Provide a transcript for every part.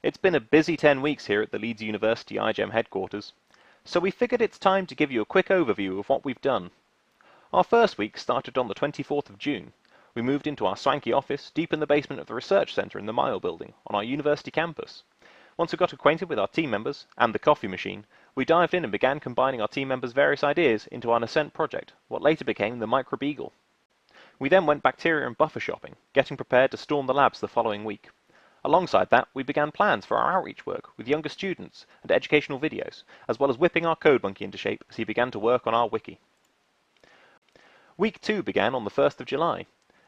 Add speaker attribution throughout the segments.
Speaker 1: It's been a busy 10 weeks here at the Leeds University iGEM headquarters, so we figured it's time to give you a quick overview of what we've done. Our first week started on the 24th of June. We moved into our swanky office deep in the basement of the research centre in the Mile building on our university campus. Once we got acquainted with our team members and the coffee machine, we dived in and began combining our team members' various ideas into our nascent project, what later became the Microbeagle. We then went bacteria and buffer shopping, getting prepared to storm the labs the following week. Alongside that, we began plans for our outreach work with younger students and educational videos, as well as whipping our code monkey into shape as he began to work on our wiki. Week 2 began on the 1st of July.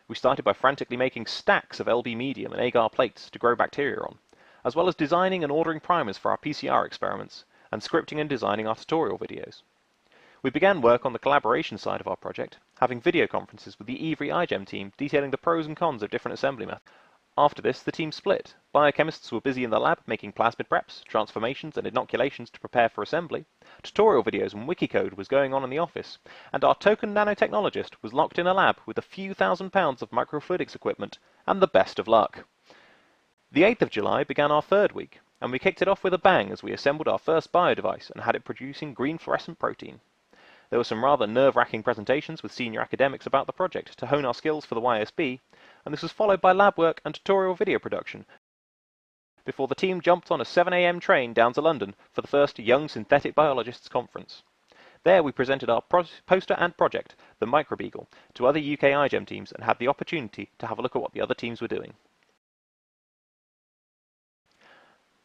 Speaker 1: We started by frantically making stacks of LB medium and agar plates to grow bacteria on, as well as designing and ordering primers for our PCR experiments, and scripting and designing our tutorial videos. We began work on the collaboration side of our project, having video conferences with the Every iGEM team detailing the pros and cons of different assembly methods. After this, the team split. Biochemists were busy in the lab making plasmid preps, transformations and inoculations to prepare for assembly. Tutorial videos and wiki code was going on in the office, and our token nanotechnologist was locked in a lab with a few £1,000s of microfluidics equipment and the best of luck. The 8th of July began our third week, and we kicked it off with a bang as we assembled our first biodevice and had it producing green fluorescent protein. There were some rather nerve-wracking presentations with senior academics about the project to hone our skills for the YSB, and this was followed by lab work and tutorial video production before the team jumped on a 7 AM train down to London for the first Young Synthetic Biologists Conference. There we presented our poster and project, the Microbeagle, to other UK iGEM teams and had the opportunity to have a look at what the other teams were doing.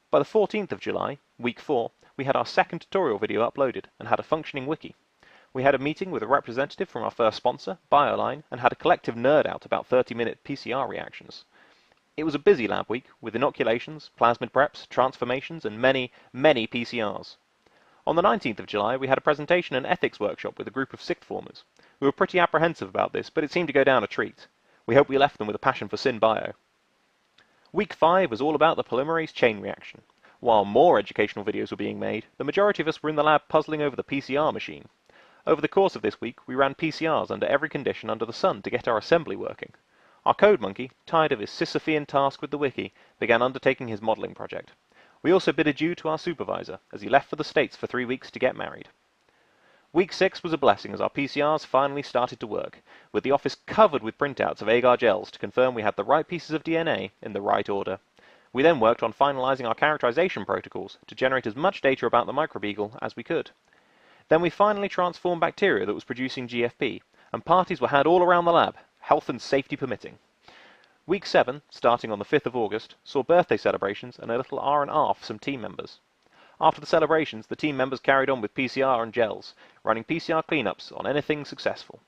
Speaker 1: By the 14th of July, week 4, we had our second tutorial video uploaded and had a functioning wiki. We had a meeting with a representative from our first sponsor, BioLine, and had a collective nerd out about 30-minute PCR reactions. It was a busy lab week with inoculations, plasmid preps, transformations, and many, many PCRs. On the 19th of July, we had a presentation and ethics workshop with a group of sixth formers. We were pretty apprehensive about this, but it seemed to go down a treat. We hope we left them with a passion for SynBio. Week 5 was all about the polymerase chain reaction. While more educational videos were being made, the majority of us were in the lab puzzling over the PCR machine. Over the course of this week, we ran PCRs under every condition under the sun to get our assembly working. Our code monkey, tired of his Sisyphean task with the wiki, began undertaking his modelling project. We also bid adieu to our supervisor, as he left for the States for 3 weeks to get married. Week 6 was a blessing as our PCRs finally started to work, with the office covered with printouts of agar gels to confirm we had the right pieces of DNA in the right order. We then worked on finalising our characterization protocols to generate as much data about the Microbeagle as we could. Then we finally transformed bacteria that was producing GFP, and parties were had all around the lab, health and safety permitting. Week 7, starting on the 5th of August, saw birthday celebrations and a little R&R for some team members. After the celebrations, the team members carried on with PCR and gels, running PCR cleanups on anything successful.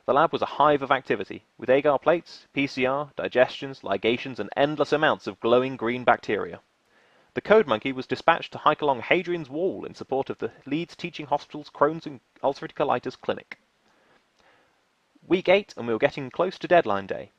Speaker 1: The lab was a hive of activity, with agar plates, PCR, digestions, ligations, and endless amounts of glowing green bacteria. The code monkey was dispatched to hike along Hadrian's Wall in support of the Leeds Teaching Hospital's Crohn's and ulcerative colitis clinic. Week 8, and we were getting close to deadline day.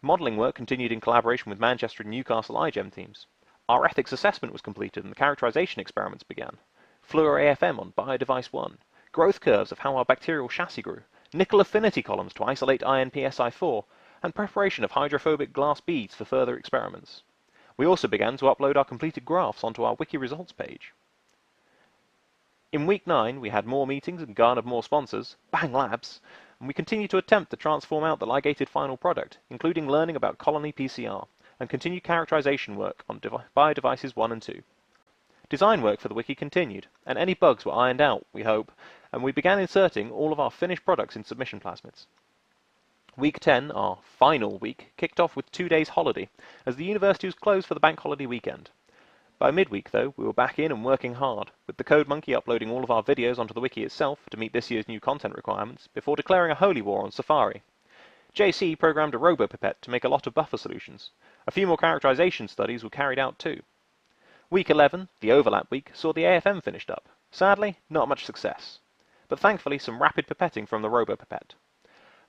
Speaker 1: Modelling work continued in collaboration with Manchester and Newcastle iGEM teams. Our ethics assessment was completed and the characterization experiments began. Fluor-AFM on Biodevice 1, growth curves of how our bacterial chassis grew, nickel affinity columns to isolate INPSI4, and preparation of hydrophobic glass beads for further experiments. We also began to upload our completed graphs onto our wiki results page. In week 9, we had more meetings and garnered more sponsors, bang labs, and we continued to attempt to transform out the ligated final product, including learning about colony PCR, and continued characterization work on biodevices 1 and 2. Design work for the wiki continued, and any bugs were ironed out, we hope, and we began inserting all of our finished products in submission plasmids. Week 10, our final week, kicked off with 2 days holiday, as the university was closed for the bank holiday weekend. By midweek, though, we were back in and working hard, with the code monkey uploading all of our videos onto the wiki itself to meet this year's new content requirements, before declaring a holy war on Safari. JC programmed a RoboPipette to make a lot of buffer solutions. A few more characterization studies were carried out too. Week 11, the overlap week, saw the AFM finished up. Sadly, not much success. But thankfully some rapid pipetting from the RoboPipette.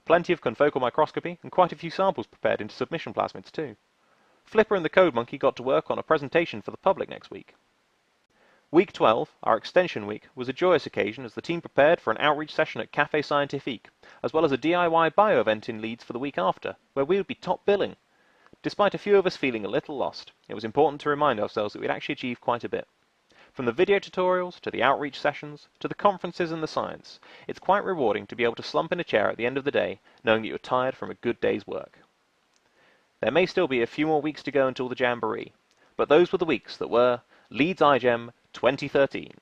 Speaker 1: Plenty of confocal microscopy, and quite a few samples prepared into submission plasmids too. Flipper and the code monkey got to work on a presentation for the public next week. Week 12, our extension week, was a joyous occasion as the team prepared for an outreach session at Café Scientifique, as well as a DIY bio event in Leeds for the week after, where we would be top billing. Despite a few of us feeling a little lost, it was important to remind ourselves that we'd actually achieved quite a bit. From the video tutorials, to the outreach sessions, to the conferences and the science, it's quite rewarding to be able to slump in a chair at the end of the day knowing that you're tired from a good day's work. There may still be a few more weeks to go until the Jamboree, but those were the weeks that were Leeds iGEM 2013.